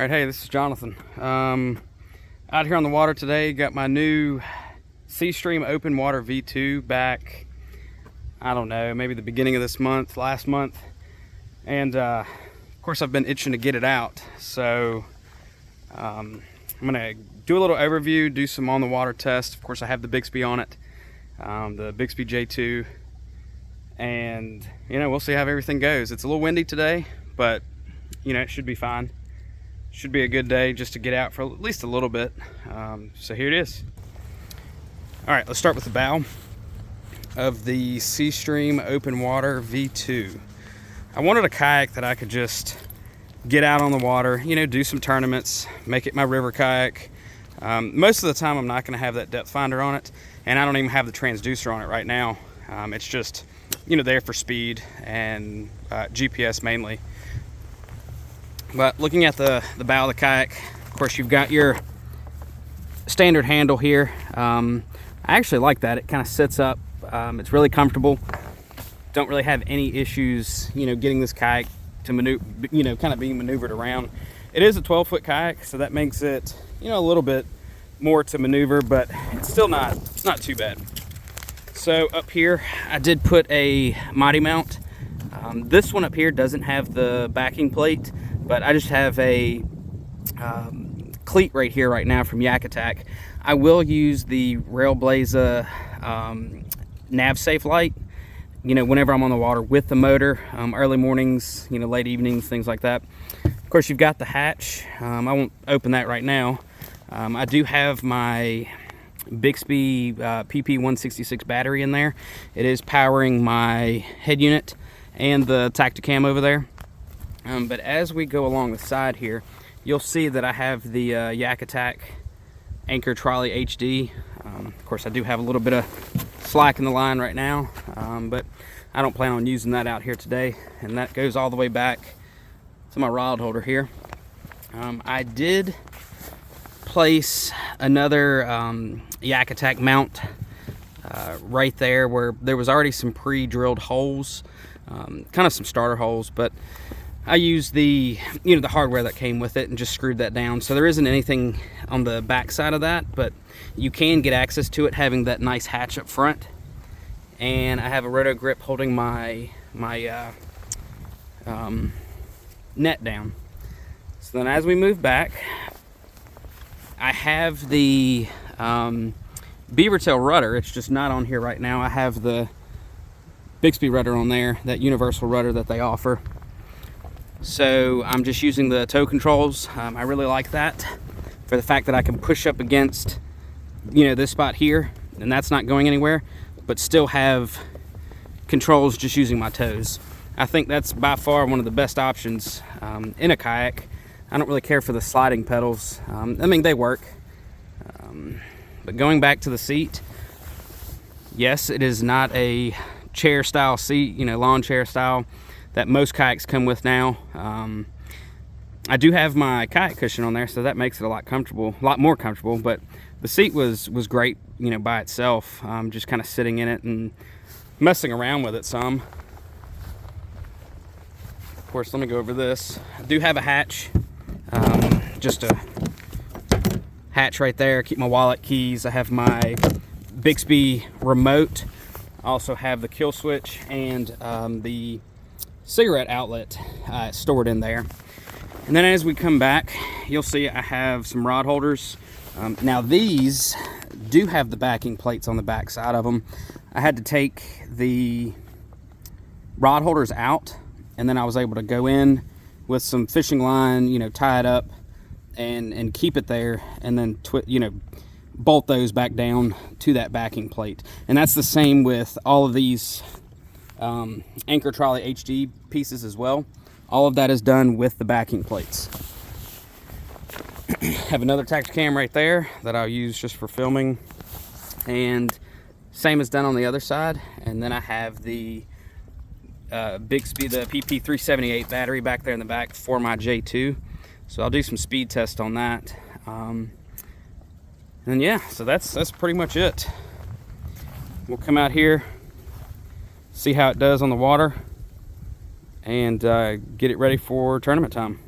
All right, hey, this is Jonathan. Out here on the water today, got my new Seastream Openwater V2 back, I don't know, maybe the beginning of this month, last month. And of course I've been itching to get it out. So I'm gonna do a little overview, do some on the water tests. Of course I have the Bixby on it, the Bixby J2. And we'll see how everything goes. It's a little windy today, but it should be fine. Should be a good day just to get out for at least a little bit. So here it is. All right, let's start with the bow of the Seastream Openwater V2. I wanted a kayak that I could just get out on the water, do some tournaments, make it my river kayak. Most of the time I'm not going to have that depth finder on it, and I don't even have the transducer on it right now. It's just there for speed and GPS mainly. But looking at the bow of the kayak, of course you've got your standard handle here. I actually like that. It kind of sits up. It's really comfortable. Don't really have any issues, getting this kayak to maneuver, kind of being maneuvered around. It is a 12-foot kayak, so that makes it, a little bit more to maneuver, but it's still not too bad. So up here, I did put a Mighty mount. This one up here doesn't have the backing plate, but I just have a cleat right here right now from Yak Attack. I will use the Railblaza nav safe light, whenever I'm on the water with the motor, early mornings, late evenings, things like that. Of course, you've got the hatch. I won't open that right now. I do have my Bixby PP166 battery in there. It is powering my head unit and the Tacticam over there. But as we go along the side here, you'll see that I have the Yak Attack Anchor Trolley HD. Of course, I do have a little bit of slack in the line right now, but I don't plan on using that out here today. And that goes all the way back to my rod holder here. I did place another Yak Attack mount right there where there was already some pre-drilled holes, kind of some starter holes, but I used the the hardware that came with it and just screwed that down. So there isn't anything on the back side of that, but you can get access to it having that nice hatch up front. And I have a roto grip holding my net down. So then as we move back, I have the beaver tail rudder. It's just not on here right now. I have the Bixby rudder on there, that universal rudder that they offer. So I'm just using the toe controls. I really like that for the fact that I can push up against, this spot here, and that's not going anywhere, but still have controls just using my toes. I think that's by far one of the best options in a kayak. I don't really care for the sliding pedals. I mean, they work. But going back to the seat, yes, it is not a chair style seat, lawn chair style that most kayaks come with now. I do have my kayak cushion on there, so that makes it a lot more comfortable, but the seat was great, by itself. Just kind of sitting in it and messing around with it some. Of course, let me go over this. I do have a hatch, just a hatch right there, keep my wallet, keys. I have my Bixby remote. I also have the kill switch and the cigarette outlet stored in there. And then as we come back, you'll see I have some rod holders. Now these do have the backing plates on the back side of them. I had to take the rod holders out, and then I was able to go in with some fishing line, tie it up and keep it there, and then bolt those back down to that backing plate. And that's the same with all of these Anchor Trolley HD pieces as well. All of that is done with the backing plates. Have another Tacticam right there that I'll use just for filming, and same is done on the other side. And then I have the Bixby, the PP378 battery back there in the back for my J2. So I'll do some speed test on that. And yeah, so that's pretty much it. We'll come out here, see how it does on the water, and get it ready for tournament time.